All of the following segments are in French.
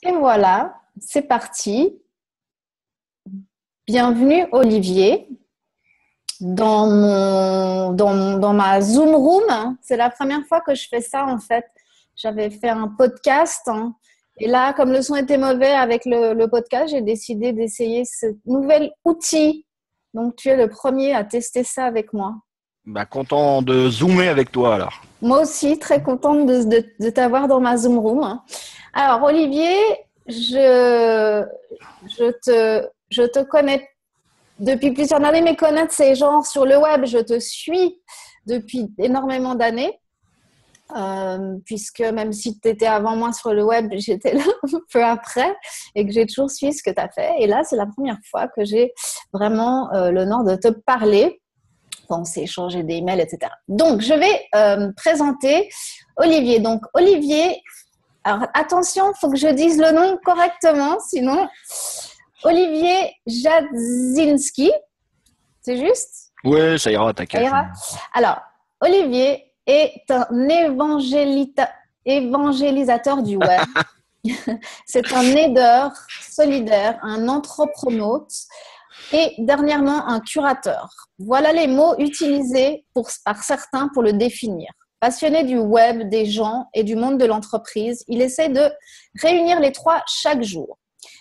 Et voilà, c'est parti. Bienvenue Olivier dans ma Zoom Room. C'est la première fois que je fais ça en fait. J'avais fait un podcast et là, comme le son était mauvais avec le podcast, j'ai décidé d'essayer ce nouvel outil. Donc, tu es le premier à tester ça avec moi. Bah, content de zoomer avec toi alors. Moi aussi, très contente de t'avoir dans ma Zoom Room. Alors, Olivier, je te connais depuis plusieurs années, mais connaître ces gens sur le web, je te suis depuis énormément d'années. Puisque même si tu étais avant moi sur le web, j'étais là un peu après et que j'ai toujours suivi ce que tu as fait. Et là, c'est la première fois que j'ai vraiment l'honneur de te parler. On s'est échangé des emails, etc. Donc, je vais présenter Olivier. Donc, Olivier, alors attention, il faut que je dise le nom correctement, sinon, Olivier Jadzinski, c'est juste? Ouais, ça ira, Ça t'inquiète. ira. Alors, Olivier est un évangélisateur du web. C'est un aideur solidaire, un entrepreneute et dernièrement un curateur. Voilà les mots utilisés par certains pour le définir. Passionné du web, des gens et du monde de l'entreprise, il essaie de réunir les trois chaque jour.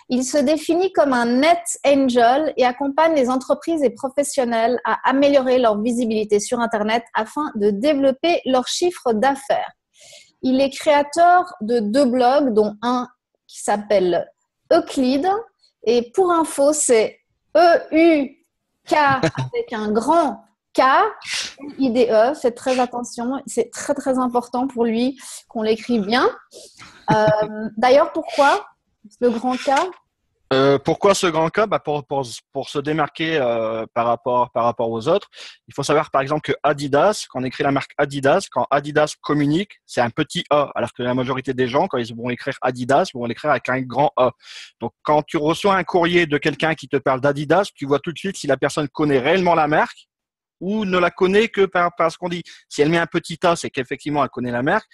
Il se définit comme un net angel et accompagne les entreprises et professionnels à améliorer leur visibilité sur Internet afin de développer leur chiffre d'affaires. Il est créateur de 2 blogs, dont un qui s'appelle Euclide. Et pour info, c'est E-U-K avec un grand K, I-D-E. Faites très attention, c'est très très important pour lui qu'on l'écrit bien. D'ailleurs, pourquoi le grand K? Pourquoi ce grand cas? Pour se démarquer par rapport aux autres. Il faut savoir par exemple que Adidas, quand on écrit la marque Adidas, quand Adidas communique, c'est un petit A, alors que la majorité des gens, quand ils vont écrire Adidas, vont l'écrire avec un grand A. Donc quand tu reçois un courrier de quelqu'un qui te parle d'Adidas, tu vois tout de suite si la personne connaît réellement la marque ou ne la connaît que par ce qu'on dit. Si elle met un petit A, c'est qu'effectivement elle connaît la marque.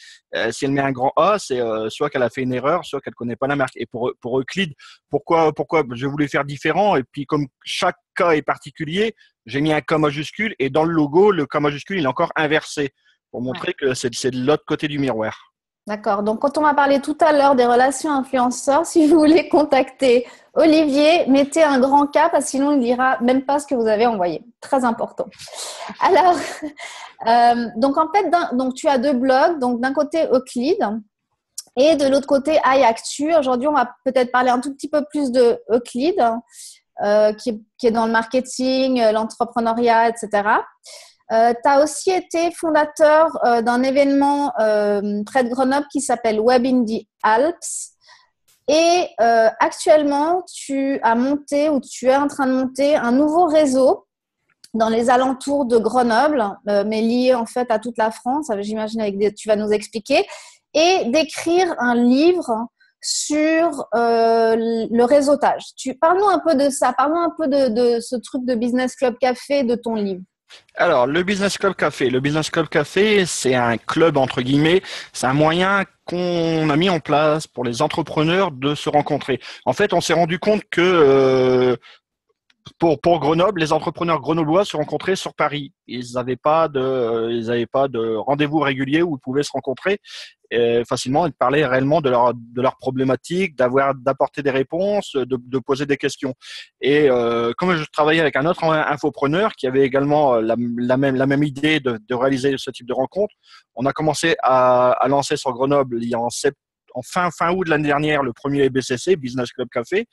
Si elle met un grand A, c'est soit qu'elle a fait une erreur, soit qu'elle connaît pas la marque. Et pour Euclide, pourquoi je voulais faire différent. Et puis comme chaque cas est particulier, j'ai mis un K majuscule et dans le logo, le K majuscule il est encore inversé pour montrer que c'est de l'autre côté du miroir. D'accord. Donc, quand on m'a parlé tout à l'heure des relations influenceurs, si vous voulez contacter Olivier, mettez un grand K parce que sinon, il ne lira même pas ce que vous avez envoyé. Très important. Alors, donc en fait, donc tu as 2 blogs. Donc, d'un côté, Euclide et de l'autre côté, iActu. Aujourd'hui, on va peut-être parler un tout petit peu plus de Euclide, qui est dans le marketing, l'entrepreneuriat, etc. Tu as aussi été fondateur d'un événement près de Grenoble qui s'appelle Web in the Alps. Et actuellement, tu as monté ou tu es en train de monter un nouveau réseau dans les alentours de Grenoble, mais lié en fait à toute la France, j'imagine tu vas nous expliquer, et d'écrire un livre sur le réseautage. Parle-nous un peu de ça, parle-nous un peu de ce truc de Business Club Café, de ton livre. Alors, le Business Club Café. Le Business Club Café, c'est un club, entre guillemets. C'est un moyen qu'on a mis en place pour les entrepreneurs de se rencontrer. En fait, on s'est rendu compte que pour Grenoble, les entrepreneurs grenoblois se rencontraient sur Paris. Ils n'avaient pas de rendez-vous régulier où ils pouvaient se rencontrer facilement et de parler réellement de leurs problématiques, d'apporter des réponses, de poser des questions. Et comme je travaillais avec un autre infopreneur qui avait également la même idée de réaliser ce type de rencontre, on a commencé à lancer sur Grenoble en fin août de l'année dernière le premier BCC, Business Club Café.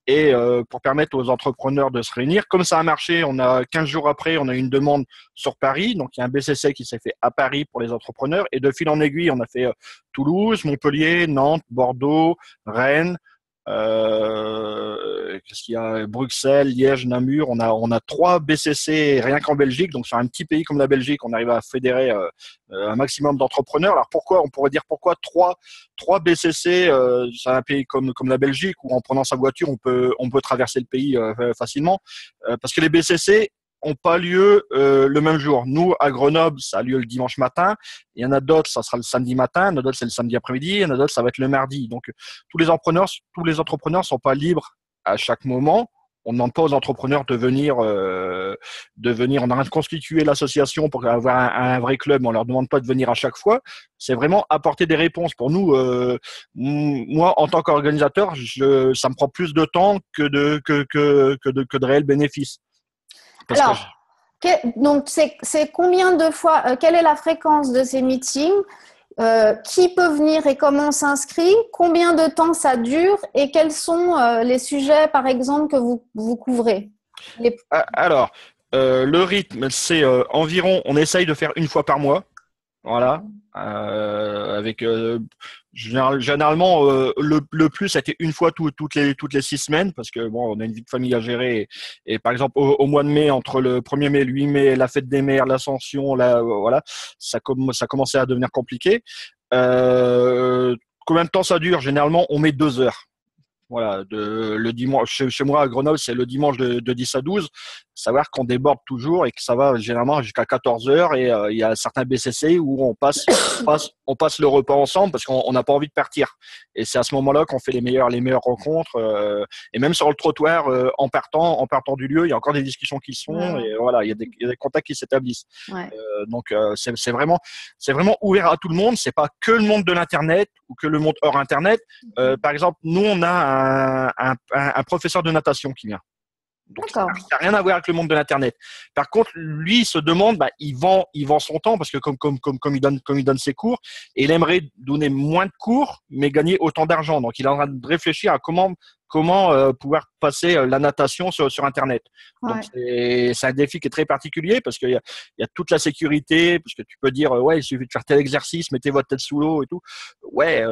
Et pour permettre aux entrepreneurs de se réunir. Comme ça a marché, 15 jours après, on a eu une demande sur Paris. Donc, il y a un BCC qui s'est fait à Paris pour les entrepreneurs. Et de fil en aiguille, on a fait Toulouse, Montpellier, Nantes, Bordeaux, Rennes, qu'est-ce qu'il y a, Bruxelles, Liège, Namur. On a 3 BCC rien qu'en Belgique. Donc, sur un petit pays comme la Belgique, on arrive à fédérer un maximum d'entrepreneurs. Alors, on pourrait dire pourquoi trois BCC, c'est un pays comme la Belgique où en prenant sa voiture, on peut traverser le pays facilement. Parce que les BCC, ont pas lieu le même jour. Nous, à Grenoble, ça a lieu le dimanche matin. Il y en a d'autres, ça sera le samedi matin. Il y en a d'autres, c'est le samedi après-midi. Il y en a d'autres, ça va être le mardi. Donc, tous les entrepreneurs sont pas libres à chaque moment. On ne demande pas aux entrepreneurs de venir. On a rien de constituer l'association pour avoir un vrai club. Mais on leur demande pas de venir à chaque fois. C'est vraiment apporter des réponses. Pour nous, moi, en tant qu'organisateur, ça me prend plus de temps que de réels bénéfices. Parce que Alors, donc, c'est combien de fois, quelle est la fréquence de ces meetings? Qui peut venir et comment on s'inscrit? Combien de temps ça dure? Et quels sont les sujets, par exemple, que vous couvrez? Alors, le rythme, c'est environ, on essaye de faire une fois par mois. Voilà. Avec généralement le plus ça a été une fois toutes les 6 semaines parce que bon on a une vie de famille à gérer et par exemple au mois de mai entre le 1er mai et le 8 mai la fête des mères l'ascension voilà ça commençait à devenir compliqué. Combien de temps ça dure? Généralement on met 2 heures. Voilà, le dimanche, chez moi à Grenoble, c'est le dimanche de 10 à 12. Savoir qu'on déborde toujours et que ça va généralement jusqu'à 14 heures et il y a certains BCC où on passe le repas ensemble parce qu'on n'a pas envie de partir. Et c'est à ce moment-là qu'on fait les meilleures rencontres. Et même sur le trottoir, en partant du lieu, il y a encore des discussions qui se font et voilà, il y a des contacts qui s'établissent. Ouais. Donc c'est vraiment ouvert à tout le monde. C'est pas que le monde de l'internet ou que le monde hors internet. Par exemple, nous on a un professeur de natation qui vient. Donc, ça n'a rien à voir avec le monde de l'internet. Par contre, lui, il se demande, il vend son temps parce que comme il donne ses cours, et il aimerait donner moins de cours, mais gagner autant d'argent. Donc, il est en train de réfléchir à comment pouvoir passer la natation sur Internet. Ouais. Donc, c'est un défi qui est très particulier parce qu'il y a toute la sécurité, parce que tu peux dire, ouais, il suffit de faire tel exercice, mettez votre tête sous l'eau et tout. Ouais,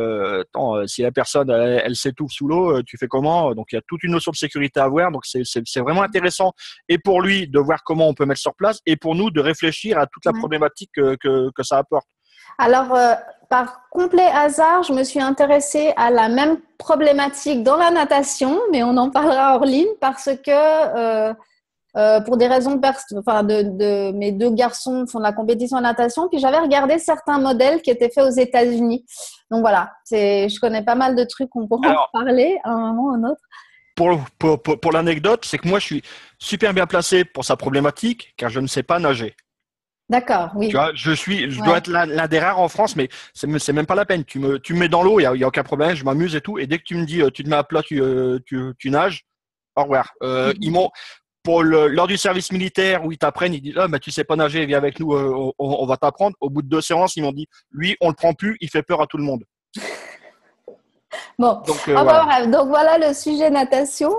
attends, si la personne, elle s'étouffe sous l'eau, tu fais comment? Donc, il y a toute une notion de sécurité à avoir. Donc, c'est vraiment intéressant. Et pour lui, de voir comment on peut mettre sur place et pour nous, de réfléchir à toute la problématique que ça apporte. Alors, par complet hasard, je me suis intéressée à la même problématique dans la natation, mais on en parlera hors ligne parce que pour des raisons de mes 2 garçons font de la compétition en natation, puis j'avais regardé certains modèles qui étaient faits aux États-Unis. Donc voilà, je connais pas mal de trucs, on pourra en parler à un moment ou un autre. Pour l'anecdote, c'est que moi, je suis super bien placé pour sa problématique car je ne sais pas nager. D'accord, oui. Tu vois, je dois être l'un des rares en France, mais c'est même pas la peine. Tu me mets dans l'eau, il y a aucun problème, je m'amuse et tout. Et dès que tu me dis, tu te mets à plat, tu nages, au revoir. Ils m'ont lors du service militaire où ils t'apprennent, ils disent, tu sais pas nager, viens avec nous, on va t'apprendre. Au bout de 2 séances, ils m'ont dit, lui, on le prend plus, il fait peur à tout le monde. Bon, voilà. Donc voilà le sujet natation.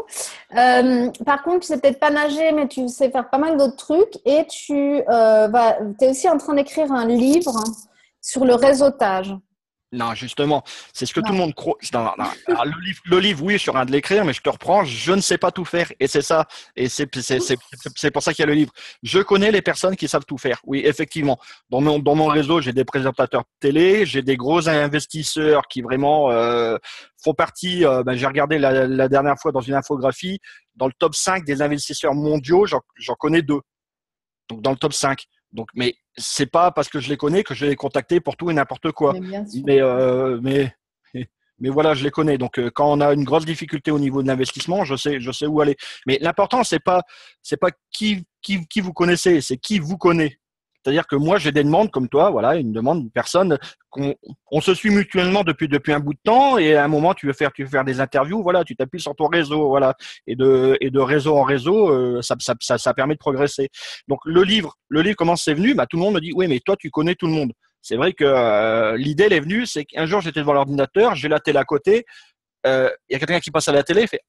Par contre, tu sais peut-être pas nager, mais tu sais faire pas mal d'autres trucs et tu es aussi en train d'écrire un livre sur le réseautage. Non, justement, c'est ce que tout le monde croit. Non. Alors, le livre, oui, je suis en train de l'écrire, mais je te reprends, je ne sais pas tout faire. Et c'est ça. Et c'est pour ça qu'il y a le livre. Je connais les personnes qui savent tout faire. Oui, effectivement. Dans mon réseau, j'ai des présentateurs télé, j'ai des gros investisseurs qui vraiment font partie. J'ai regardé la dernière fois dans une infographie, dans le top 5 des investisseurs mondiaux, j'en connais 2. Donc, dans le top 5. Donc, mais c'est pas parce que je les connais que je vais les contacter pour tout et n'importe quoi. Mais voilà, je les connais. Donc, quand on a une grosse difficulté au niveau de l'investissement, je sais où aller. Mais l'important, c'est pas qui vous connaissez, c'est qui vous connaît. C'est-à-dire que moi, j'ai des demandes comme toi, voilà, une demande, une personne, on se suit mutuellement depuis un bout de temps, et à un moment, tu veux faire des interviews, voilà, tu t'appuies sur ton réseau, voilà, et de réseau en réseau, ça permet de progresser. Donc le livre, comment c'est venu? Tout le monde me dit, oui, mais toi, tu connais tout le monde. C'est vrai que l'idée, elle est venue, c'est qu'un jour, j'étais devant l'ordinateur, j'ai la télé à côté, il y a quelqu'un qui passe à la télé, il fait,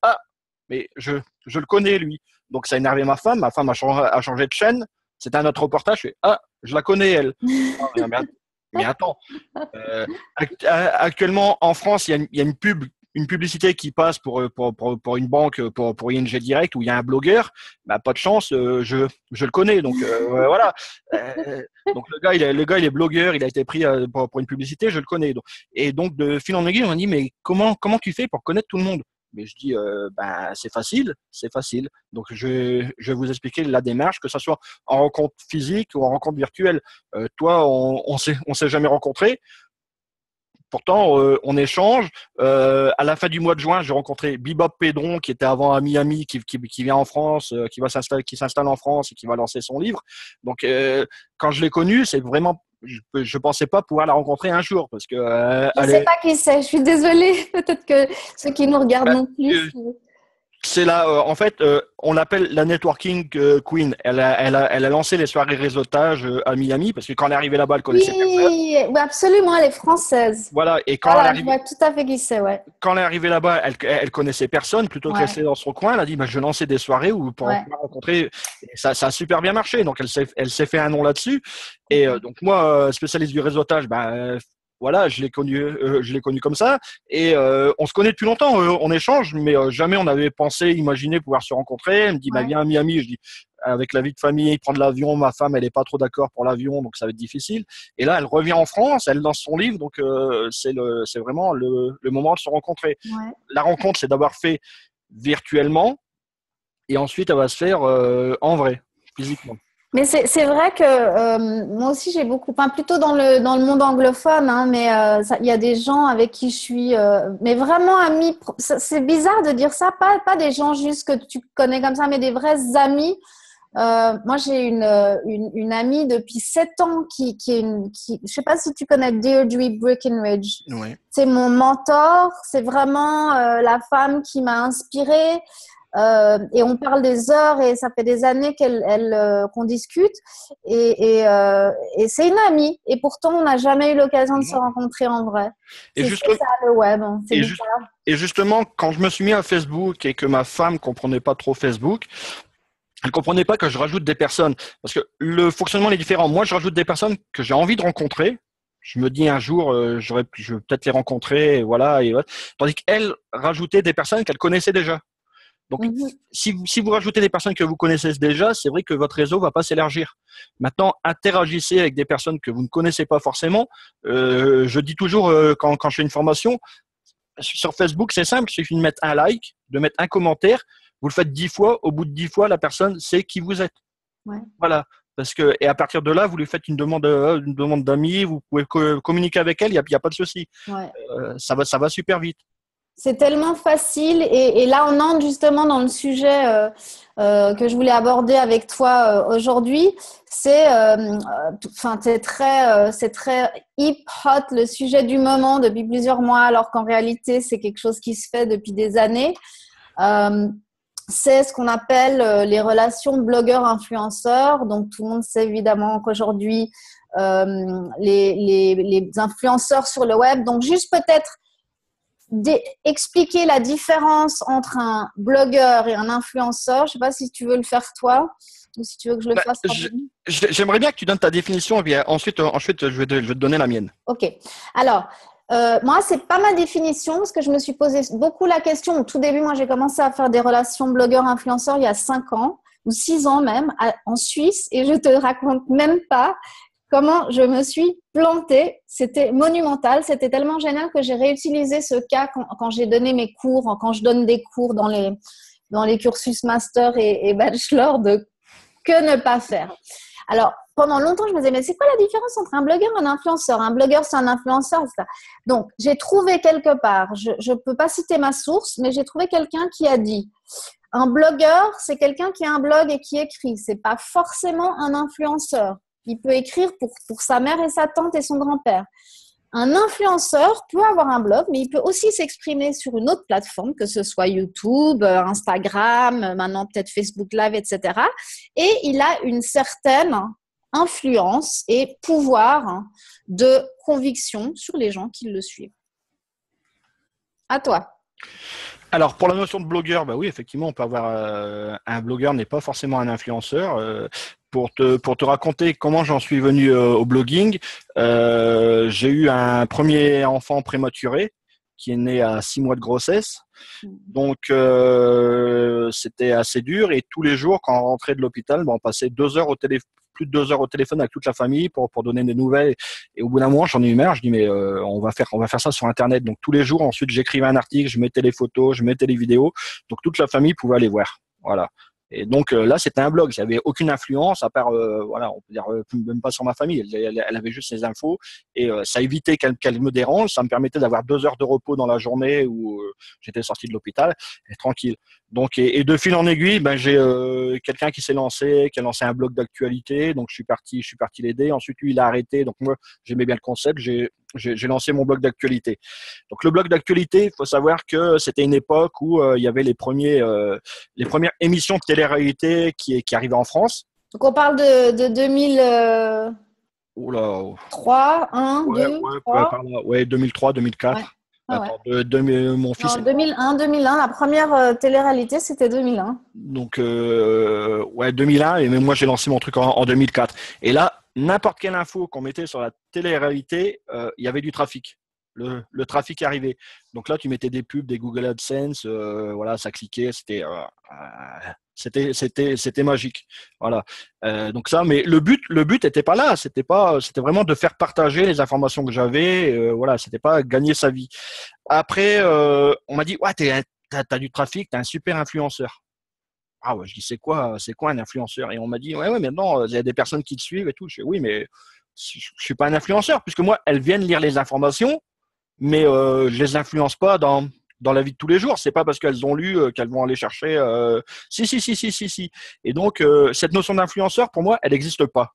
mais je le connais, lui. Donc ça a énervé ma femme a changé de chaîne. C'était un autre reportage. Je fais, je la connais, elle. Mais attends. Actuellement, en France, il y a une publicité qui passe pour une banque, pour ING Direct, où il y a un blogueur. Pas de chance, je le connais. Donc, voilà. Donc, le gars, il est blogueur. Il a été pris pour une publicité. Je le connais. Et donc, de fil en aiguille, on m'a dit, mais comment tu fais pour connaître tout le monde? Mais je dis, ben, c'est facile, c'est facile. Donc, je vais vous expliquer la démarche, que ce soit en rencontre physique ou en rencontre virtuelle. Toi, on s'est jamais rencontrés. Pourtant, on échange. À la fin du mois de juin, j'ai rencontré Bebop Pedron, qui était avant à Miami, qui vient en France, qui s'installe en France et qui va lancer son livre. Donc, quand je l'ai connu, c'est vraiment, je pensais pas pouvoir la rencontrer un jour parce que Je ne sais pas qui c'est, je suis désolée. Peut-être que ceux qui nous regardent non plus. C'est là, en fait, on l'appelle la networking queen. Elle a lancé les soirées réseautage à Miami parce que quand elle est arrivée là-bas, elle connaissait personne. Oui, absolument, elle est française. Voilà, et Voilà, je vois tout à fait qui c'est, ouais. quand elle est arrivée là-bas, elle connaissait personne. Plutôt que rester dans son coin, elle a dit, bah, je vais lancer des soirées où pour rencontrer. Et ça a super bien marché. Donc, elle s'est fait un nom là-dessus. Et donc, moi, spécialiste du réseautage, bah, voilà, je l'ai connu comme ça. Et on se connaît depuis longtemps, on échange, mais jamais on avait pensé, imaginé pouvoir se rencontrer. Elle me dit, bah, viens à Miami. Je dis, avec la vie de famille, prendre l'avion, ma femme, elle est pas trop d'accord pour l'avion, donc ça va être difficile. Et là, elle revient en France, elle lance son livre, donc c'est vraiment le moment de se rencontrer. Ouais. La rencontre, c'est d'abord fait virtuellement, et ensuite, elle va se faire en vrai, physiquement. Mais c'est vrai que moi aussi j'ai beaucoup, enfin plutôt dans le monde anglophone, hein, mais il y a des gens avec qui je suis, mais vraiment amis. C'est bizarre de dire ça, pas des gens juste que tu connais comme ça, mais des vrais amis. Moi j'ai une amie depuis 7 ans je sais pas si tu connais Deirdre Breckenridge. Ouais. C'est mon mentor, c'est vraiment la femme qui m'a inspirée. Et on parle des heures et ça fait des années qu'on discute et c'est une amie et pourtant on n'a jamais eu l'occasion de se rencontrer en vrai. C'est ça le web, c'est bizarre. Et justement, quand je me suis mis à Facebook et que ma femme comprenait pas trop Facebook, elle comprenait pas que je rajoute des personnes parce que le fonctionnement est différent. Moi, je rajoute des personnes que j'ai envie de rencontrer. Je me dis un jour, je vais peut-être les rencontrer, et voilà. Tandis qu'elle rajoutait des personnes qu'elle connaissait déjà. Donc, si vous rajoutez des personnes que vous connaissez déjà, c'est vrai que votre réseau va pas s'élargir. Maintenant, interagissez avec des personnes que vous ne connaissez pas forcément. Je dis toujours quand je fais une formation, sur Facebook, c'est simple, il suffit de mettre un like, de mettre un commentaire. Vous le faites 10 fois. Au bout de 10 fois, la personne sait qui vous êtes. Ouais. Voilà. Et à partir de là, vous lui faites une demande d'amis, vous pouvez communiquer avec elle, il y a pas de souci. Ouais. Ça va super vite. C'est tellement facile et là on entre justement dans le sujet que je voulais aborder avec toi aujourd'hui. C'est très hip hot, le sujet du moment depuis plusieurs mois, alors qu'en réalité c'est quelque chose qui se fait depuis des années. C'est ce qu'on appelle les relations blogueurs-influenceurs. Donc tout le monde sait évidemment qu'aujourd'hui les influenceurs sur le web. Donc juste peut-être expliquer la différence entre un blogueur et un influenceur. Je ne sais pas si tu veux le faire toi ou si tu veux que je le fasse. J'aimerais bien que tu donnes ta définition et puis ensuite je vais te donner la mienne. Ok. Alors, moi, ce n'est pas ma définition parce que je me suis posé beaucoup la question. Au tout début, moi, j'ai commencé à faire des relations blogueurs-influenceurs il y a 5 ans ou 6 ans même en Suisse et je ne te raconte même pas comment je me suis plantée. C'était monumental. C'était tellement génial que j'ai réutilisé ce cas quand j'ai donné mes cours, quand je donne des cours dans les cursus master et bachelor de que ne pas faire. Alors, pendant longtemps, je me disais, mais c'est quoi la différence entre un blogueur et un influenceur ? Un blogueur, c'est un influenceur, etc. Donc, j'ai trouvé quelque part, je ne peux pas citer ma source, mais j'ai trouvé quelqu'un qui a dit un blogueur, c'est quelqu'un qui a un blog et qui écrit. Ce n'est pas forcément un influenceur. Il peut écrire pour sa mère et sa tante et son grand-père. Un influenceur peut avoir un blog, mais il peut aussi s'exprimer sur une autre plateforme, que ce soit YouTube, Instagram, maintenant peut-être Facebook Live, etc. Et il a une certaine influence et pouvoir de conviction sur les gens qui le suivent. À toi. Alors, pour la notion de blogueur, bah oui, effectivement, on peut avoir un blogueur n'est pas forcément un influenceur. Pour te raconter comment j'en suis venu au blogging, j'ai eu un premier enfant prématuré qui est né à 6 mois de grossesse. Donc, c'était assez dur. Et tous les jours, quand on rentrait de l'hôpital, on passait 2 heures au téléphone. plus de 2 heures au téléphone avec toute la famille pour donner des nouvelles. Et au bout d'un moment, j'en ai eu marre. Je dis mais on va faire ça sur Internet. Donc tous les jours, ensuite, j'écrivais un article, je mettais les photos, je mettais les vidéos. Donc toute la famille pouvait aller voir. Voilà. Et donc là, c'était un blog. J'avais aucune influence à part, voilà, on peut dire même pas sur ma famille. Elle avait juste ses infos et ça évitait qu'elle me dérange. Ça me permettait d'avoir 2 heures de repos dans la journée où j'étais sorti de l'hôpital et tranquille. Donc et de fil en aiguille, ben j'ai quelqu'un qui s'est lancé, qui a lancé un blog d'actualité. Donc je suis parti l'aider. Ensuite lui, il a arrêté. Donc moi, j'aimais bien le concept. J'ai lancé mon blog d'actualité. Donc le blog d'actualité, il faut savoir que c'était une époque où il y avait les premières émissions de télé-réalité qui arrivaient en France. Donc, on parle de 2003, Oula. 1, Ouais, 2, ouais, 3. Ouais, 2003, 2004. Ouais. Ah ouais. Attends, mon fils. Non, 2001, la première télé-réalité, c'était 2001. Donc, ouais, 2001, et même moi, j'ai lancé mon truc en 2004. Et là, n'importe quelle info qu'on mettait sur la télé-réalité, il y avait du trafic. Le trafic arrivait. Donc là, tu mettais des pubs, des Google AdSense, voilà, ça cliquait, c'était magique. Voilà. Donc ça, mais le but était pas là. C'était vraiment de faire partager les informations que j'avais. Voilà, c'était pas gagner sa vie. Après, on m'a dit, ouais, t'as du trafic, t'es un super influenceur. Ah ouais, je dis c'est quoi un influenceur? Et on m'a dit ouais, maintenant il y a des personnes qui te suivent et tout. Je dis oui, mais je suis pas un influenceur puisque moi elles viennent lire les informations, mais je les influence pas dans la vie de tous les jours. C'est pas parce qu'elles ont lu qu'elles vont aller chercher. Si. Et donc cette notion d'influenceur pour moi elle n'existe pas.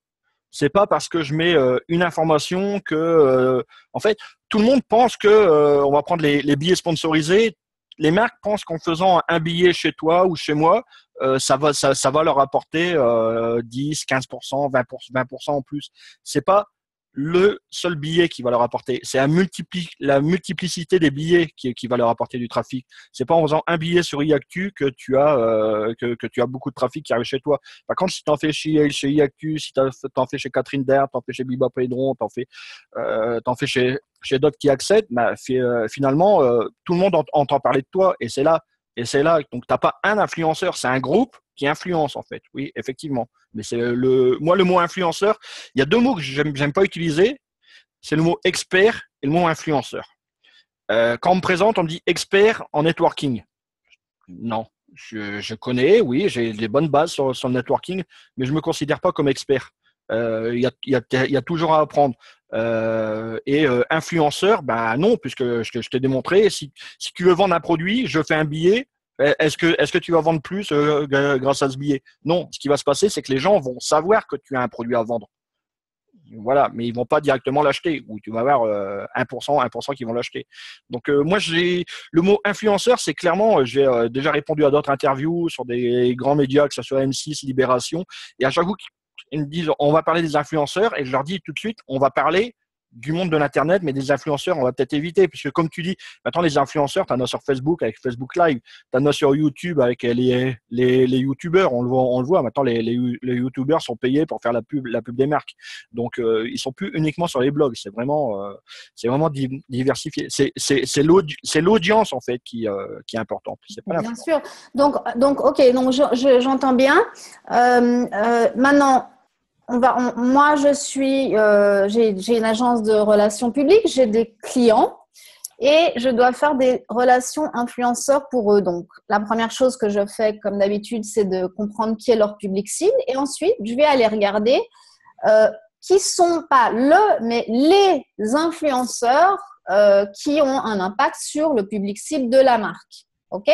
C'est pas parce que je mets une information que en fait tout le monde pense que on va prendre les billets sponsorisés. Les marques pensent qu'en faisant un billet chez toi ou chez moi, ça va leur apporter 10, 15%, 20% en plus. C'est pas le seul billet qui va leur apporter. C'est la multiplicité des billets qui va leur apporter du trafic. C'est pas en faisant un billet sur Iactu que tu as beaucoup de trafic qui arrive chez toi. Par contre, si tu en fais chez Iactu, si tu en fais chez Catherine Dert, tu en fais chez Biba Pedron, t'en fais chez d'autres qui accèdent, bah, finalement, tout le monde entend parler de toi et c'est là. Donc, tu n'as pas un influenceur, c'est un groupe qui influence en fait. Oui, effectivement. Mais moi, le mot influenceur, il y a deux mots que j'aime pas utiliser. C'est le mot expert et le mot influenceur. Quand on me présente, on me dit expert en networking. Non, je connais, oui, j'ai des bonnes bases sur le networking, mais je me considère pas comme expert. Il y a toujours à apprendre. Influenceur, ben non, puisque je t'ai démontré, si tu veux vendre un produit, je fais un billet. Est-ce que tu vas vendre plus grâce à ce billet? Non. Ce qui va se passer, c'est que les gens vont savoir que tu as un produit à vendre. Voilà, mais ils vont pas directement l'acheter. Ou tu vas avoir 1% qui vont l'acheter. Donc moi, le mot influenceur, c'est clairement, j'ai déjà répondu à d'autres interviews sur des grands médias, que ce soit M6, Libération, et à chaque fois ils me disent on va parler des influenceurs, et je leur dis tout de suite on va parler du monde de l'internet, mais des influenceurs on va peut-être éviter, puisque comme tu dis maintenant les influenceurs, tu en as sur Facebook avec Facebook Live, tu en as sur YouTube avec les youtubeurs, on le voit maintenant, les youtubeurs sont payés pour faire la pub des marques, donc ils sont plus uniquement sur les blogs, c'est vraiment diversifié, c'est l'audience en fait qui est importante, c'est pas bien sûr. Donc ok, donc j'entends bien. Maintenant, moi, j'ai une agence de relations publiques, j'ai des clients et je dois faire des relations influenceurs pour eux. Donc, la première chose que je fais, comme d'habitude, c'est de comprendre qui est leur public cible et ensuite, je vais aller regarder qui sont pas mais les influenceurs qui ont un impact sur le public cible de la marque. Ok.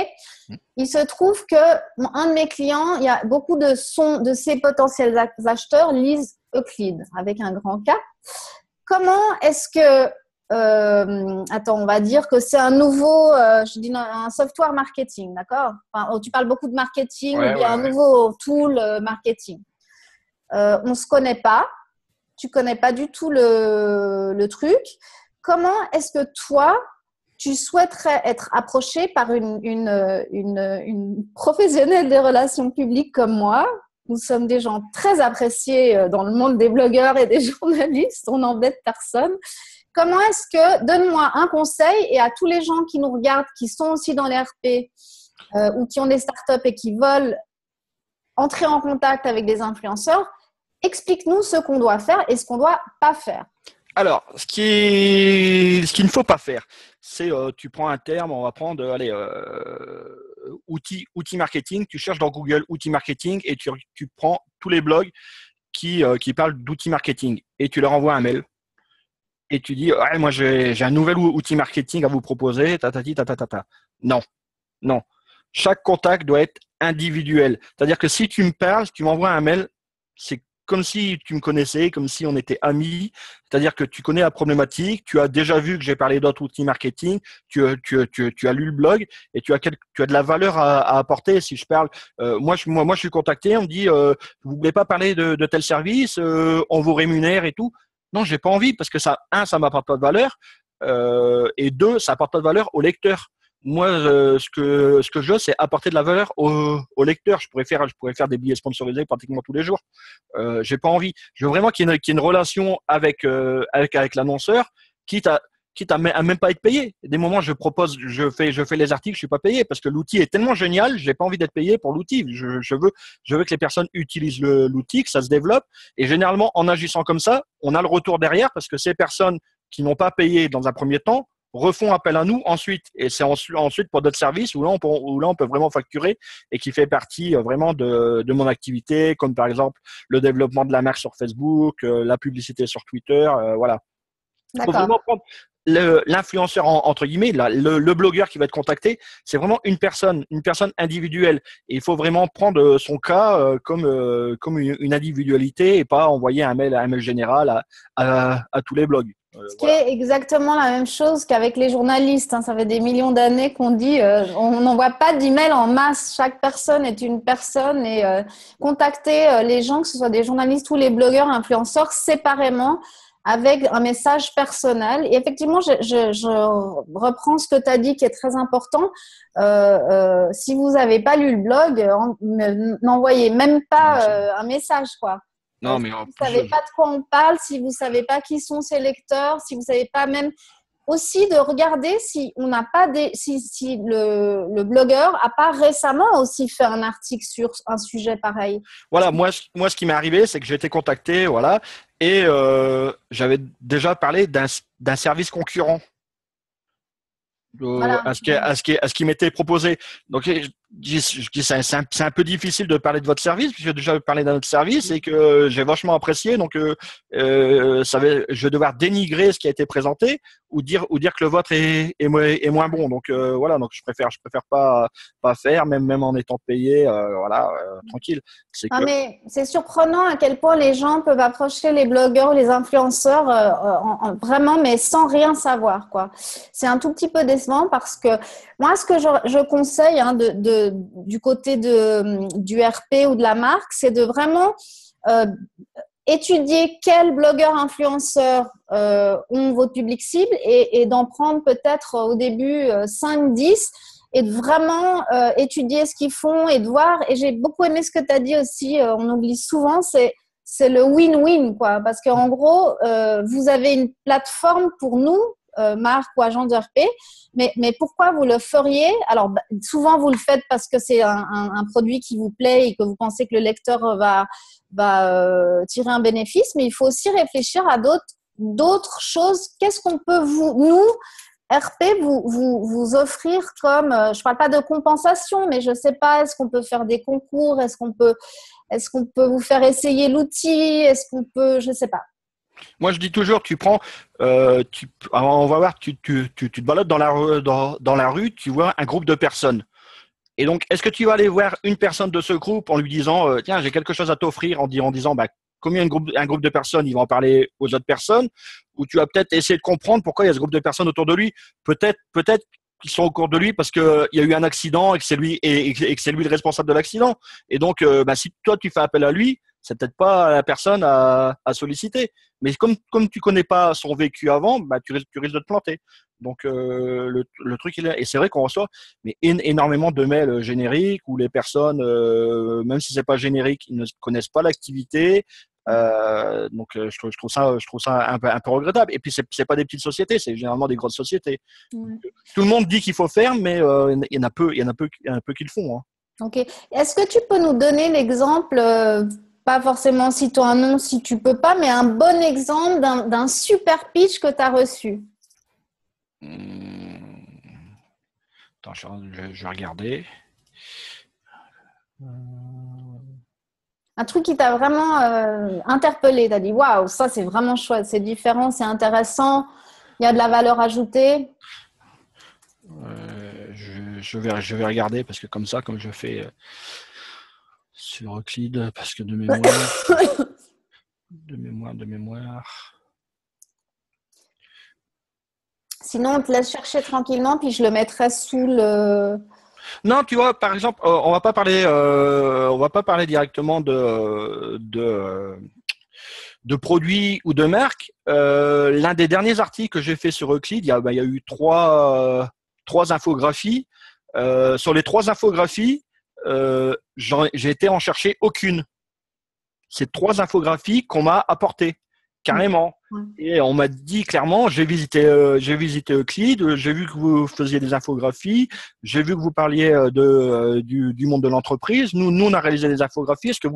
Il se trouve que un de mes clients, il y a beaucoup de ces potentiels acheteurs lisent Euclid avec un grand K. Comment est-ce que on va dire que c'est un nouveau, un software marketing, d'accord? Enfin, tu parles beaucoup de marketing, ou bien un nouveau tool marketing. On se connaît pas, tu connais pas du tout le truc. Comment est-ce que toi tu souhaiterais être approché par une professionnelle des relations publiques comme moi? Nous sommes des gens très appréciés dans le monde des blogueurs et des journalistes. On n'embête personne. Comment est-ce que, donne-moi un conseil, et à tous les gens qui nous regardent, qui sont aussi dans les RP ou qui ont des startups et qui veulent entrer en contact avec des influenceurs, explique-nous ce qu'on doit faire et ce qu'on ne doit pas faire. Alors, ce qu'il ne faut pas faire, c'est tu prends un terme, on va prendre outils marketing, tu cherches dans Google outils marketing et tu prends tous les blogs qui parlent d'outils marketing et tu leur envoies un mail et tu dis ouais, moi j'ai un nouvel outil marketing à vous proposer, tatati tatatata. Non, non. Chaque contact doit être individuel. C'est-à-dire que si tu me parles, tu m'envoies un mail, c'est comme si tu me connaissais, comme si on était amis. C'est-à-dire que tu connais la problématique, tu as déjà vu que j'ai parlé d'autres outils marketing, tu as lu le blog et tu as de la valeur à apporter. Si je parle, moi je suis contacté, on me dit vous voulez pas parler de tel service, on vous rémunère et tout. Non, j'ai pas envie parce que ça m'apporte pas de valeur et deux, ça apporte pas de valeur au lecteur. Moi, ce que je veux, c'est apporter de la valeur au lecteur. Je pourrais faire des billets sponsorisés pratiquement tous les jours. J'ai pas envie. Je veux vraiment qu'il y ait une relation avec l'annonceur, quitte à même pas être payé. Des moments, je fais les articles, je suis pas payé parce que l'outil est tellement génial, j'ai pas envie d'être payé pour l'outil. Je veux que les personnes utilisent l'outil, que ça se développe. Et généralement, en agissant comme ça, on a le retour derrière parce que ces personnes qui n'ont pas payé dans un premier temps refont appel à nous ensuite. Et c'est ensuite pour d'autres services où là, on peut vraiment facturer et qui fait partie vraiment de mon activité, comme par exemple le développement de la marque sur Facebook, la publicité sur Twitter, voilà. Il faut vraiment prendre l'influenceur entre guillemets, le blogueur qui va être contacté, c'est vraiment une personne individuelle. Et il faut vraiment prendre son cas comme une individualité et pas envoyer un mail général à tous les blogs. Ce qui est exactement la même chose qu'avec les journalistes. Hein. Ça fait des millions d'années qu'on dit on n'envoie pas d'email en masse. Chaque personne est une personne et contacter les gens, que ce soit des journalistes ou les blogueurs, influenceurs, séparément avec un message personnel. Et effectivement, je reprends ce que tu as dit qui est très important. Si vous n'avez pas lu le blog, n'envoyez même pas un message, quoi. Non, mais si vous ne savez pas de quoi on parle, si vous ne savez pas qui sont ces lecteurs, si vous ne savez pas même aussi de regarder si on n'a pas si le blogueur n'a pas récemment aussi fait un article sur un sujet pareil. Voilà, moi ce qui m'est arrivé, c'est que j'ai été contacté, voilà, et j'avais déjà parlé d'un service concurrent Voilà. à ce qui m'était proposé. Donc c'est un peu difficile de parler de votre service puisque j'ai déjà parlé d'un autre service et que j'ai vachement apprécié. Donc je vais devoir dénigrer ce qui a été présenté ou dire que le vôtre est moins bon. Donc voilà, donc je préfère pas faire même en étant payé, voilà, tranquille. Mais c'est surprenant à quel point les gens peuvent approcher les blogueurs ou les influenceurs vraiment, mais sans rien savoir, quoi. C'est un tout petit peu décevant parce que moi, ce que je conseille du côté du RP ou de la marque, c'est de vraiment étudier quels blogueurs influenceurs ont votre public cible et d'en prendre peut-être au début 5-10 et de vraiment étudier ce qu'ils font et de voir. Et j'ai beaucoup aimé ce que tu as dit aussi, on oublie souvent, c'est le win-win, quoi. Parce qu'en gros, vous avez une plateforme pour nous, marque ou agent de RP, mais pourquoi vous le feriez? Alors, souvent, vous le faites parce que c'est un produit qui vous plaît et que vous pensez que le lecteur va tirer un bénéfice, mais il faut aussi réfléchir à d'autres choses. Qu'est-ce qu'on peut nous, RP, vous offrir comme, je parle pas de compensation, mais je sais pas, est-ce qu'on peut faire des concours, est-ce qu'on peut vous faire essayer l'outil, est-ce qu'on peut, je sais pas. Moi, je dis toujours, tu prends, on va voir, tu te balades dans la rue, tu vois un groupe de personnes. Et donc, est-ce que tu vas aller voir une personne de ce groupe en lui disant, tiens, j'ai quelque chose à t'offrir, en disant, bah, combien un groupe de personnes, ils vont en parler aux autres personnes, ou tu vas peut-être essayer de comprendre pourquoi il y a ce groupe de personnes autour de lui. Peut-être qu'ils sont autour de lui parce qu'il y a eu un accident et que c'est lui le responsable de l'accident. Et donc, si toi tu fais appel à lui, c'est peut-être pas la personne à solliciter. Mais comme tu connais pas son vécu avant, bah tu risques de te planter. Donc le truc il est, et c'est vrai qu'on reçoit énormément de mails génériques où les personnes, même si c'est pas générique, ils ne connaissent pas l'activité. Donc je trouve ça un peu regrettable. Et puis c'est pas des petites sociétés, c'est généralement des grosses sociétés. Ouais. Tout le monde dit qu'il faut faire, mais il y en a peu qui le font. Hein. Ok. Est-ce que tu peux nous donner l'exemple pas forcément cite un nom si tu peux pas, mais un bon exemple d'un super pitch que tu as reçu. Attends, je vais regarder. Un truc qui t'a vraiment interpellé, tu as dit waouh, ça c'est vraiment chouette, c'est différent, c'est intéressant, il y a de la valeur ajoutée. Je vais regarder parce que comme je fais sur Euclide, parce que de mémoire. Sinon, on te laisse chercher tranquillement, puis je le mettrai sous le… Non, tu vois, par exemple, on va pas parler directement de produits ou de marques. L'un des derniers articles que j'ai fait sur Euclid, il y a eu trois infographies. Sur les 3 infographies, j'ai été en chercher aucune. C'est 3 infographies qu'on m'a apportées, carrément. Et on m'a dit clairement, j'ai visité Euclid, j'ai vu que vous faisiez des infographies, j'ai vu que vous parliez du monde de l'entreprise. Nous, on a réalisé des infographies. Est-ce que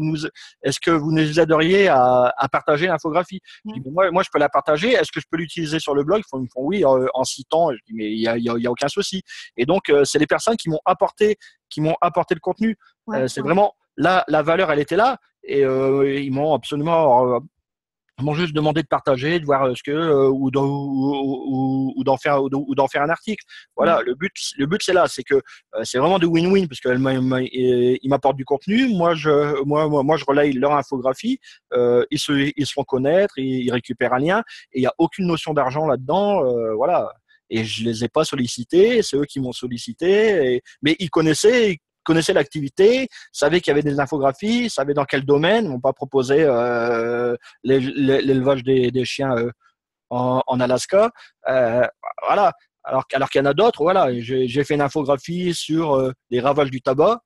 vous nous aideriez à partager l'infographie? Je dis, moi, je peux la partager. Est-ce que je peux l'utiliser sur le blog? Ils me font oui, en citant. Je dis, mais il y a aucun souci. Et donc, c'est les personnes qui m'ont apporté le contenu. C'est vraiment là, la valeur, elle était là. Et ils m'ont absolument m'ont juste demandé de partager, de voir ce que ou d'en faire un article. Voilà, le but c'est là, c'est que c'est vraiment du win-win parce qu'ils m'apportent du contenu, moi je relaye leur infographie, ils se font connaître, ils récupèrent un lien et il y a aucune notion d'argent là-dedans, voilà. Et je les ai pas sollicités, c'est eux qui m'ont sollicité, mais ils connaissaient l'activité, savaient qu'il y avait des infographies, savaient dans quel domaine, ils m'ont pas proposé l'élevage des chiens en Alaska. Voilà. Alors qu'il y en a d'autres, voilà. J'ai fait une infographie sur les ravages du tabac.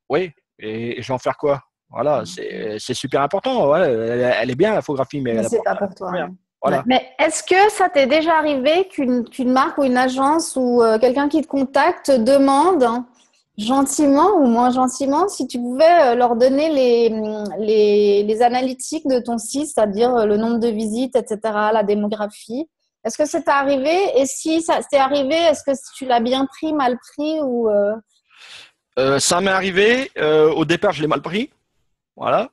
Oui, et je vais en faire quoi? Voilà, c'est super important. Voilà, elle est bien l'infographie, mais c'est pas pour toi. Voilà. Mais est-ce que ça t'est déjà arrivé qu'une marque ou une agence ou quelqu'un qui te contacte te demande gentiment ou moins gentiment si tu pouvais leur donner les analytiques de ton site, c'est-à-dire le nombre de visites, etc., la démographie? Est-ce que c'est arrivé? Et si ça t'est arrivé, est-ce que tu l'as bien pris, mal pris ou ça m'est arrivé. Au départ, je l'ai mal pris. Voilà.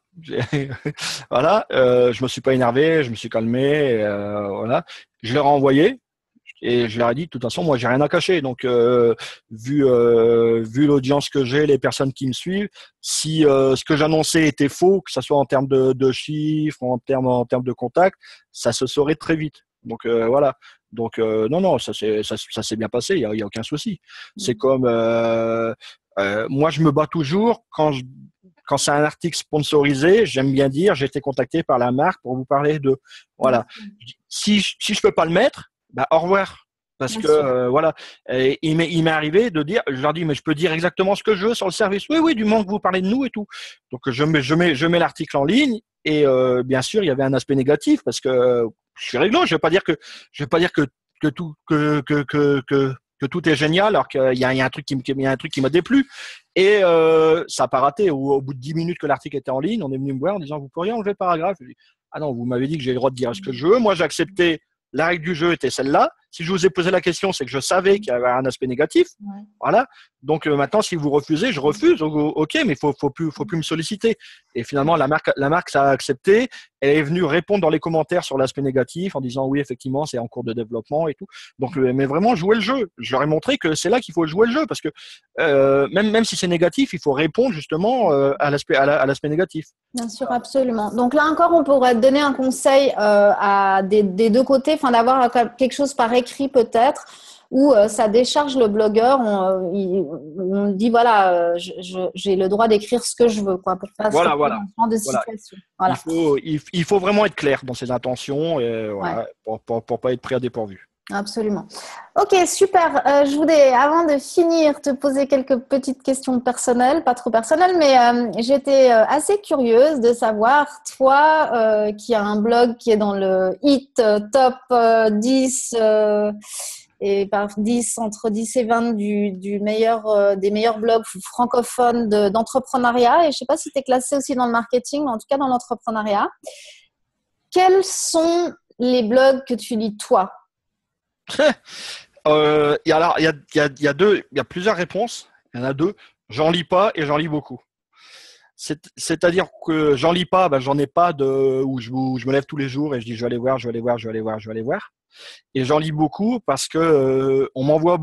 Voilà. Je me suis pas énervé, je me suis calmé. Voilà. Je leur ai envoyé. Et je leur ai dit, de toute façon, moi, j'ai rien à cacher. Donc, vu l'audience que j'ai, les personnes qui me suivent, si ce que j'annonçais était faux, que ce soit en termes de chiffres, en termes de contacts, ça se saurait très vite. Donc voilà. Donc non, ça s'est bien passé. Il y a aucun souci. C'est comme moi, je me bats toujours quand c'est un article sponsorisé, j'aime bien dire, j'ai été contacté par la marque pour vous parler de, voilà. Si je peux pas le mettre, bah, au revoir. Parce que voilà, et il m'est arrivé de dire, je leur dis, mais je peux dire exactement ce que je veux sur le service. Oui, du moment que vous parlez de nous et tout. Donc je mets l'article en ligne et bien sûr il y avait un aspect négatif parce que je suis réglo. Je vais pas dire que tout est génial alors qu'il y a un truc qui m'a déplu. Et ça n'a pas raté. Au bout de 10 minutes que l'article était en ligne, on est venu me voir en disant, vous pourriez enlever le paragraphe. Je dis, ah non, vous m'avez dit que j'ai le droit de dire ce que je veux. Moi, j'ai accepté. La règle du jeu était celle-là. Si je vous ai posé la question, c'est que je savais qu'il y avait un aspect négatif. Ouais. Voilà. Donc maintenant, si vous refusez, je refuse. Ok, mais faut plus me solliciter. Et finalement, la marque, ça a accepté. Elle est venue répondre dans les commentaires sur l'aspect négatif en disant oui, effectivement, c'est en cours de développement et tout. Donc, mais vraiment jouer le jeu. Je leur ai montré que c'est là qu'il faut jouer le jeu parce que même si c'est négatif, il faut répondre justement à l'aspect négatif. Bien sûr, absolument. Donc là encore, on pourrait te donner un conseil à des deux côtés, enfin d'avoir quelque chose par écrit peut-être, où ça décharge le blogueur. On dit voilà, j'ai le droit d'écrire ce que je veux, quoi, pour pas se retrouver dans ce genre de situation. Voilà. Il faut vraiment être clair dans ses intentions et, voilà, pour pas être pris à dépourvu. Absolument. Ok, super. Je voulais, avant de finir, te poser quelques petites questions personnelles, pas trop personnelles, mais j'étais assez curieuse de savoir, toi, qui a un blog qui est dans le hit top 10 et par 10, entre 10 et 20 des meilleurs blogs francophones d'entrepreneuriat. Et je ne sais pas si tu es classé aussi dans le marketing, mais en tout cas dans l'entrepreneuriat. Quels sont les blogs que tu lis toi? Il y a plusieurs réponses. Il y en a deux. J'en lis pas et j'en lis beaucoup. C'est-à-dire que j'en lis pas, j'en ai pas où je me lève tous les jours et je dis je vais aller voir, je vais aller voir, je vais aller voir, je vais aller voir. Et j'en lis beaucoup parce que on m'envoie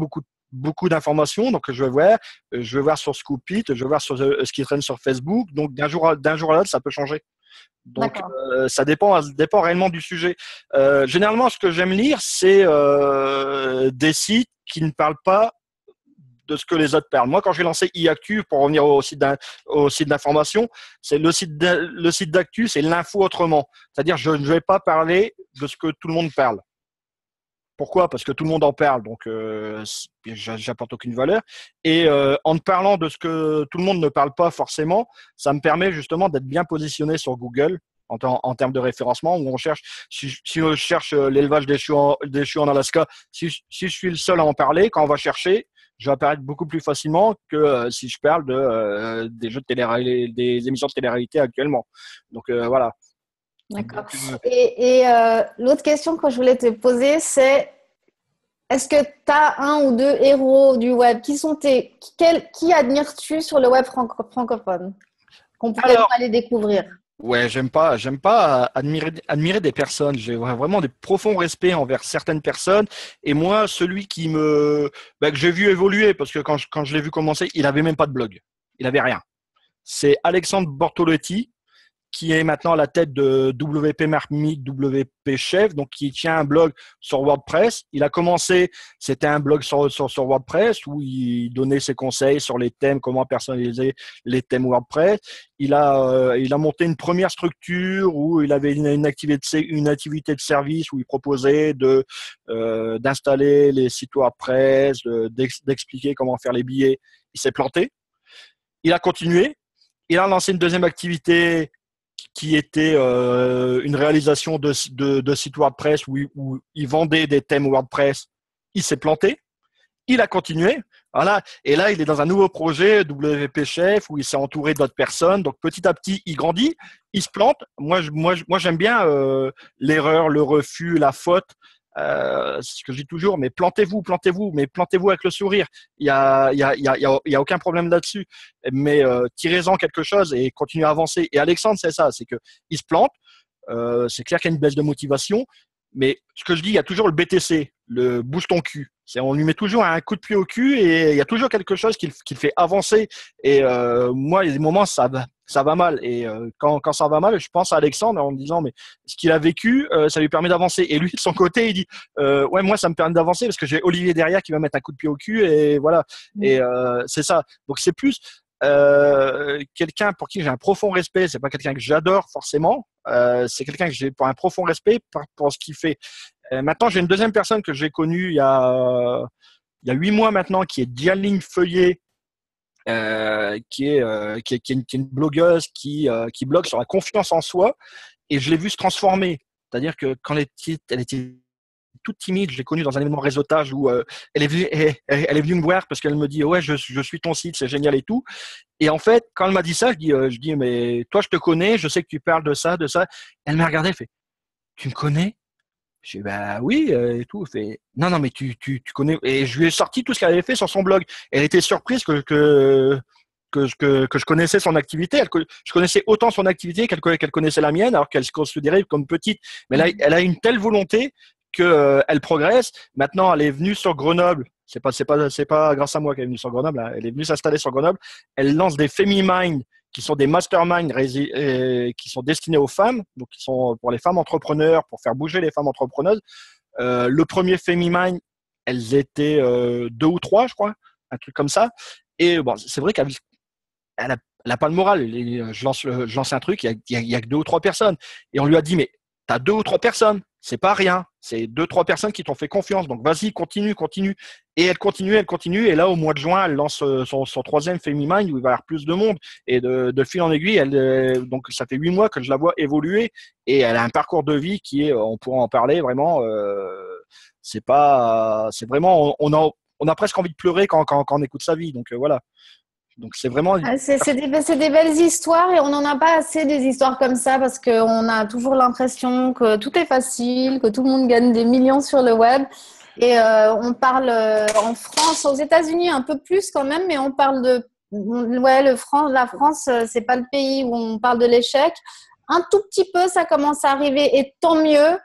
beaucoup d'informations, donc je vais voir sur Scoopit, je vais voir sur ce qui traîne sur Facebook. Donc d'un jour à l'autre, ça peut changer. Donc ça dépend réellement du sujet. Généralement, ce que j'aime lire, c'est des sites qui ne parlent pas de ce que les autres parlent. Moi, quand j'ai lancé iActu, pour revenir au site d'information, c'est le site d'actu, c'est l'info autrement. C'est-à-dire, je ne vais pas parler de ce que tout le monde parle. Pourquoi? Parce que tout le monde en parle, donc j'apporte aucune valeur. Et en parlant de ce que tout le monde ne parle pas forcément, ça me permet justement d'être bien positionné sur Google en termes de référencement, où on cherche, si je cherche l'élevage des choux en Alaska, si je suis le seul à en parler, quand on va chercher, je vais apparaître beaucoup plus facilement que si je parle des jeux de télé, des émissions de télé-réalité actuellement. Donc voilà. D'accord. Et l'autre question que je voulais te poser, c'est est-ce que tu as un ou deux héros du web? Qui admires-tu sur le web francophone qu'on pourrait aller découvrir? Ouais, j'aime pas admirer des personnes. J'ai vraiment des profonds respects envers certaines personnes. Et moi, celui que j'ai vu évoluer, parce que quand je l'ai vu commencer, il avait même pas de blog. Il avait rien. C'est Alexandre Bortoletti, qui est maintenant à la tête de WP Marmite, WP Chef, donc qui tient un blog sur WordPress. Il a commencé, c'était un blog sur WordPress où il donnait ses conseils sur les thèmes, comment personnaliser les thèmes WordPress. Il a monté une première structure où il avait une activité de service où il proposait d'installer les sites WordPress, d'expliquer comment faire les billets. Il s'est planté. Il a continué. Il a lancé une deuxième activité qui était une réalisation de sites WordPress où il vendait des thèmes WordPress. Il s'est planté. Il a continué. Voilà. Et là, il est dans un nouveau projet, WP Chef, où il s'est entouré d'autres personnes. Donc, petit à petit, il grandit. Il se plante. Moi j'aime bien l'erreur, le refus, la faute. C'est ce que je dis toujours, mais plantez-vous, mais plantez-vous avec le sourire. Il y a aucun problème là-dessus. Mais tirez-en quelque chose et continuez à avancer. Et Alexandre, c'est ça, c'est que il se plante. C'est clair qu'il y a une baisse de motivation, mais ce que je dis, il y a toujours le BTC, le bouge ton cul. On lui met toujours un coup de pied au cul et il y a toujours quelque chose qui le fait avancer. Et moi, il y a des moments, ça va mal. Et quand ça va mal, je pense à Alexandre en me disant, mais ce qu'il a vécu, ça lui permet d'avancer. Et lui, de son côté, il dit, ouais, moi, ça me permet d'avancer parce que j'ai Olivier derrière qui va mettre un coup de pied au cul. Et voilà. Et c'est ça. Donc, c'est plus quelqu'un pour qui j'ai un profond respect. C'est pas quelqu'un que j'adore forcément. C'est quelqu'un que j'ai pour un profond respect pour ce qu'il fait. Maintenant, j'ai une deuxième personne que j'ai connue il y a 8 mois maintenant, qui est Dialine Feuillet, qui est une blogueuse qui blogue sur la confiance en soi. Et je l'ai vue se transformer. C'est-à-dire que quand elle était toute timide, je l'ai connue dans un événement réseautage où elle est venue me voir parce qu'elle me dit ouais, je suis ton site, c'est génial et tout. Et en fait, quand elle m'a dit ça, je dis mais toi je te connais, je sais que tu parles de ça. Elle m'a regardé, elle fait tu me connais? Je dis bah oui et tout. Elle fait non mais tu connais. Et je lui ai sorti tout ce qu'elle avait fait sur son blog. Elle était surprise que je connaissais son activité. Je connaissais autant son activité qu'elle connaissait la mienne, alors qu'elle se considérait comme petite. Mais là, elle a une telle volonté que elle progresse. Maintenant, elle est venue sur Grenoble. C'est pas grâce à moi qu'elle est venue sur Grenoble. Hein. Elle est venue s'installer sur Grenoble. Elle lance des FemiMind, qui sont des masterminds qui sont destinés aux femmes, donc qui sont pour les femmes entrepreneurs, pour faire bouger les femmes entrepreneuses. Le premier FemiMind, elles étaient 2 ou 3, je crois, un truc comme ça. Et bon, c'est vrai qu'elle a pas le moral. Je lance un truc, il y a que 2 ou 3 personnes. Et on lui a dit, mais tu as 2 ou 3 personnes, c'est pas rien. C'est 2 ou 3 personnes qui t'ont fait confiance. Donc vas-y, continue. Et elle continue. Et là, au mois de juin, elle lance son troisième FemiMind où il va y avoir plus de monde. Et de fil en aiguille, donc ça fait 8 mois que je la vois évoluer. Et elle a un parcours de vie qui est, on pourra en parler vraiment, C'est vraiment, on a presque envie de pleurer quand on écoute sa vie. Donc voilà. Donc c'est vraiment. C'est des belles histoires et on n'en a pas assez des histoires comme ça parce qu'on a toujours l'impression que tout est facile, que tout le monde gagne des millions sur le web. Et on parle en France, aux États-Unis un peu plus quand même, mais on parle la France, c'est pas le pays où on parle de l'échec. Un tout petit peu, ça commence à arriver et tant mieux.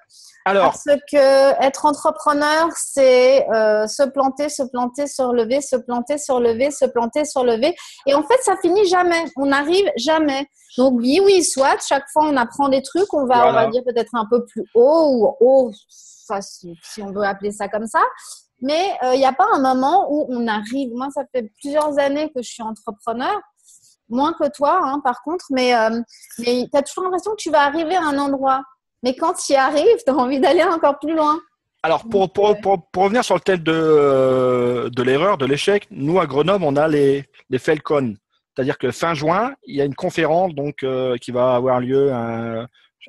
Alors, Parce que être entrepreneur, c'est se planter, se planter, se relever, se planter, se relever, se planter, se relever. Et en fait, ça finit jamais. On n'arrive jamais. Donc oui, soit chaque fois on apprend des trucs, on va dire peut-être un peu plus haut ou haut, si on veut appeler ça comme ça. Mais il n'y a pas un moment où on arrive. Moi, ça fait plusieurs années que je suis entrepreneur. Moins que toi, hein, par contre. Mais tu as toujours l'impression que tu vas arriver à un endroit. Mais quand tu y arrives, tu as envie d'aller encore plus loin. Alors, pour revenir sur le thème de l'erreur, de l'échec, nous, à Grenoble, on a les Falcons. C'est-à-dire que fin juin, il y a une conférence qui va avoir lieu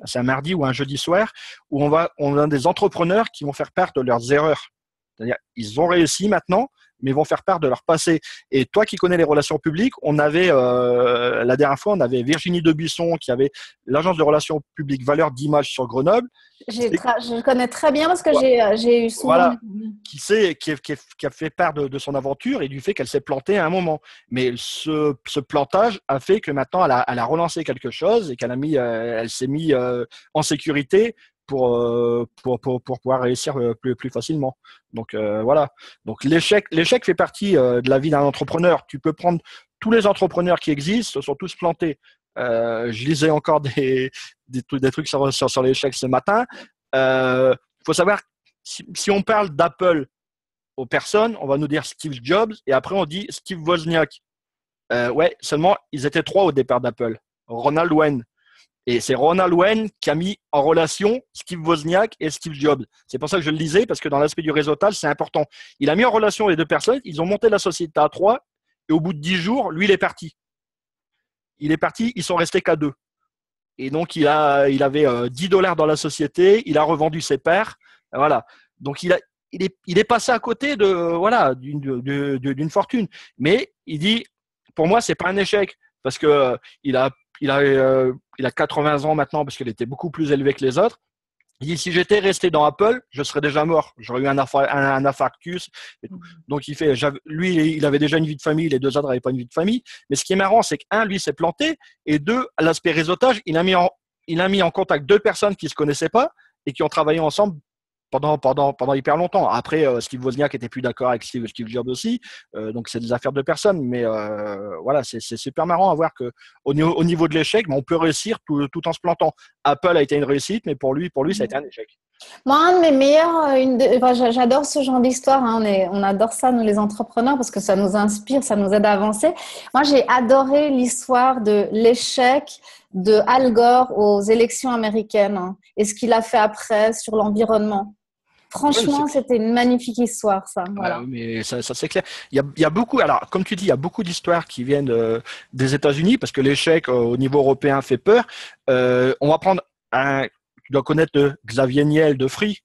c'est un mardi ou un jeudi soir, où on a des entrepreneurs qui vont faire part de leurs erreurs. C'est-à-dire ils ont réussi maintenant, mais vont faire part de leur passé. Et toi qui connais les relations publiques, on avait la dernière fois, on avait Virginie Debuisson qui avait l'agence de relations publiques Valeurs d'Image sur Grenoble. Je connais très bien parce que j'ai eu souvent… Qui a fait part de son aventure et du fait qu'elle s'est plantée à un moment. Mais ce plantage a fait que maintenant, elle a relancé quelque chose et elle s'est mise en sécurité pour pouvoir réussir plus facilement. Donc voilà. Donc l'échec fait partie de la vie d'un entrepreneur. Tu peux prendre tous les entrepreneurs qui existent, se sont tous plantés. Je lisais encore des trucs sur l'échec ce matin. Faut savoir, si on parle d'Apple aux personnes, on va nous dire Steve Jobs et après on dit Steve Wozniak. Seulement ils étaient 3 au départ d'Apple. Ronald Wayne. Et c'est Ronald Wayne qui a mis en relation Steve Wozniak et Steve Jobs. C'est pour ça que je le lisais, parce que dans l'aspect du réseautage, c'est important. Il a mis en relation les 2 personnes, ils ont monté la société à 3, et au bout de 10 jours, lui, il est parti. Ils sont restés qu'à 2. Et donc, il avait $10 dans la société, il a revendu ses parts. Voilà. Donc, il est passé à côté d'une fortune. Mais il dit, pour moi, c'est pas un échec, parce que il a 80 ans maintenant parce qu'il était beaucoup plus élevé que les autres. Il dit, si j'étais resté dans Apple, je serais déjà mort. J'aurais eu un infarctus. Donc, lui, il avait déjà une vie de famille. Les 2 autres n'avaient pas une vie de famille. Mais ce qui est marrant, c'est qu'un, lui, s'est planté. Et 2, à l'aspect réseautage, il a mis en contact 2 personnes qui ne se connaissaient pas et qui ont travaillé ensemble pendant hyper longtemps. Après, Steve Wozniak était plus d'accord avec Steve Jobs aussi, donc c'est des affaires de personnes. Mais voilà, c'est super marrant à voir que au niveau de l'échec, on peut réussir tout en se plantant. Apple a été une réussite, mais pour lui, ça a été un échec. Moi, un de mes meilleurs, j'adore ce genre d'histoire. Hein. On adore ça, nous les entrepreneurs, parce que ça nous inspire, ça nous aide à avancer. Moi, j'ai adoré l'histoire de l'échec de Al Gore aux élections américaines, hein, et ce qu'il a fait après sur l'environnement. Franchement, c'était une magnifique histoire, ça. Voilà. Mais ça c'est clair. Il y a beaucoup, alors comme tu dis, il y a beaucoup d'histoires qui viennent des États-Unis parce que l'échec au niveau européen fait peur. On va prendre tu dois connaître Xavier Niel de Free.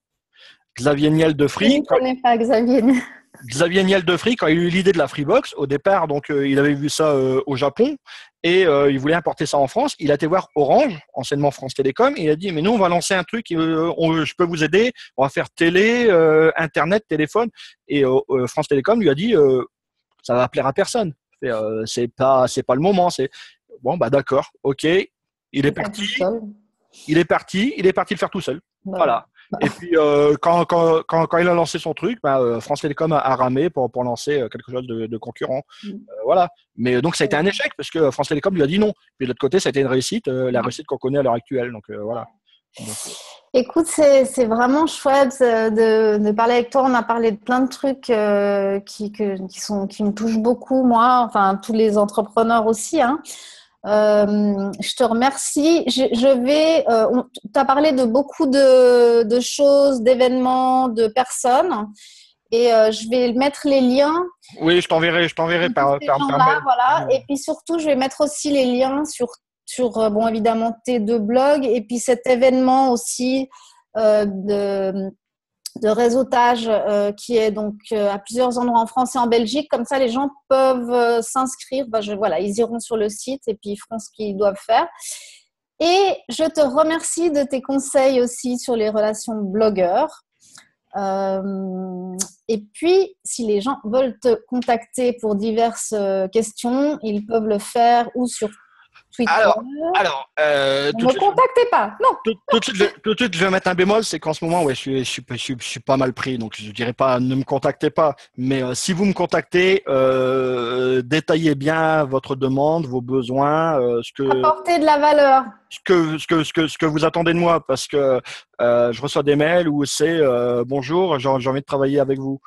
Xavier Niel de Free. Je ne connais pas Xavier Niel. Xavier Niel de Free, quand il a eu l'idée de la Freebox, au départ, donc il avait vu ça au Japon et il voulait importer ça en France. Il a été voir Orange, anciennement France Télécom, et il a dit mais nous on va lancer un truc, je peux vous aider, on va faire télé, internet, téléphone. Et France Télécom lui a dit ça va plaire à personne. C'est pas le moment. C'est bon d'accord, ok. Il est parti le faire tout seul. Voilà. Et puis quand il a lancé son truc, France Télécom a ramé pour lancer quelque chose de concurrent. Voilà. Mais donc ça a été un échec parce que France Télécom lui a dit non. Puis de l'autre côté, ça a été une réussite, la réussite qu'on connaît à l'heure actuelle. Donc voilà. Écoute, c'est vraiment chouette de parler avec toi. On a parlé de plein de trucs qui me touchent beaucoup, moi, enfin tous les entrepreneurs aussi, hein. Je te remercie. Tu as parlé de beaucoup de choses, d'événements, de personnes, et je vais mettre les liens. Oui, je t'enverrai par mail. Voilà. Et puis surtout, je vais mettre aussi les liens sur bon, évidemment tes 2 blogs, et puis cet événement aussi de réseautage qui est donc à plusieurs endroits en France et en Belgique. Comme ça, les gens peuvent s'inscrire. Voilà, ils iront sur le site et puis ils feront ce qu'ils doivent faire. Et je te remercie de tes conseils aussi sur les relations blogueurs. Et puis, si les gens veulent te contacter pour diverses questions, ils peuvent le faire ou sur Twitter. Alors, ne me contactez pas, non. Tout de suite, je vais mettre un bémol, c'est qu'en ce moment, ouais, je suis pas mal pris, donc je dirais pas, ne me contactez pas. Mais si vous me contactez, détaillez bien votre demande, vos besoins, apporter de la valeur, ce que vous attendez de moi, parce que je reçois des mails où c'est bonjour, j'ai envie de travailler avec vous.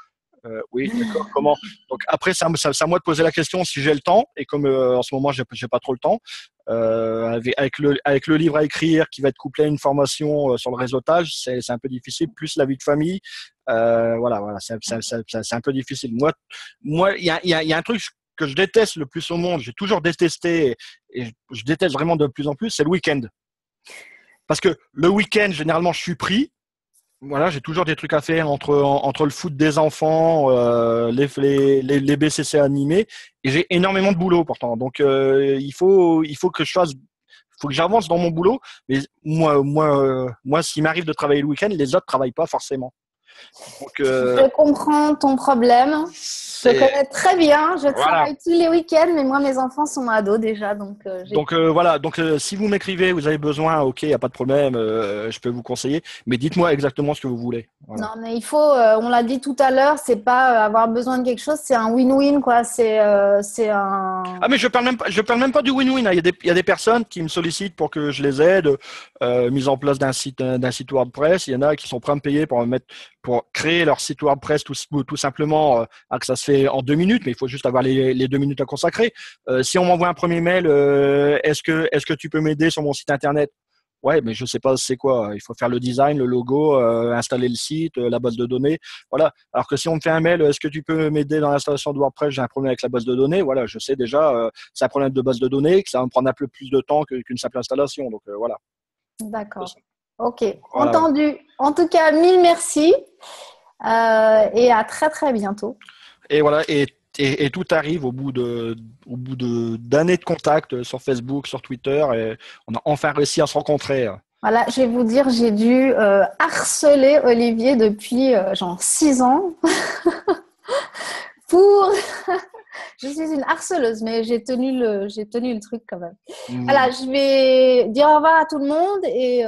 Oui, d'accord. Comment? Donc après, c'est à moi de poser la question si j'ai le temps. Et comme en ce moment, j'ai pas trop le temps, avec le livre à écrire qui va être couplé à une formation sur le réseautage, c'est un peu difficile. Plus la vie de famille, voilà, c'est un peu difficile. Moi, il y a un truc que je déteste le plus au monde. J'ai toujours détesté et je déteste vraiment de plus en plus, c'est le week-end. Parce que le week-end, généralement, je suis pris. Voilà, j'ai toujours des trucs à faire entre le foot des enfants, les BCC animés, et j'ai énormément de boulot pourtant. Donc il faut que j'avance dans mon boulot. Mais moi, s'il m'arrive de travailler le week-end, les autres travaillent pas forcément. Donc je comprends ton problème. Je connais très bien. Je travaille tous les week-ends, mais moi, mes enfants sont ados déjà. Donc voilà. Donc, si vous m'écrivez, vous avez besoin, ok, il n'y a pas de problème, je peux vous conseiller. Mais dites-moi exactement ce que vous voulez. Voilà. Non, mais il faut, on l'a dit tout à l'heure, c'est pas avoir besoin de quelque chose, c'est un win-win, quoi. C'est un. Ah, mais je parle même pas du win-win. Hein. Il y a des personnes qui me sollicitent pour que je les aide, mise en place d'un site WordPress. Il y en a qui sont prêts à me payer pour créer leur site WordPress tout simplement, que ça se fait en 2 minutes, mais il faut juste avoir les 2 minutes à consacrer. Si on m'envoie un premier mail, est-ce que tu peux m'aider sur mon site internet? Ouais, mais je sais pas c'est quoi. Il faut faire le design, le logo, installer le site, la base de données. Voilà. Alors que si on me fait un mail, est-ce que tu peux m'aider dans l'installation de WordPress? J'ai un problème avec la base de données. Voilà, je sais déjà, c'est un problème de base de données, que ça va me prendre un peu plus de temps qu'une simple installation. Donc voilà. D'accord. Ok, voilà. Entendu. En tout cas, mille merci et à très très bientôt. Et voilà. Et tout arrive au bout d'années de contact sur Facebook, sur Twitter, et on a enfin réussi à se rencontrer. Voilà, je vais vous dire, j'ai dû harceler Olivier depuis genre 6 ans pour. Je suis une harceleuse, mais j'ai tenu le truc quand même. Voilà, je vais dire au revoir à tout le monde et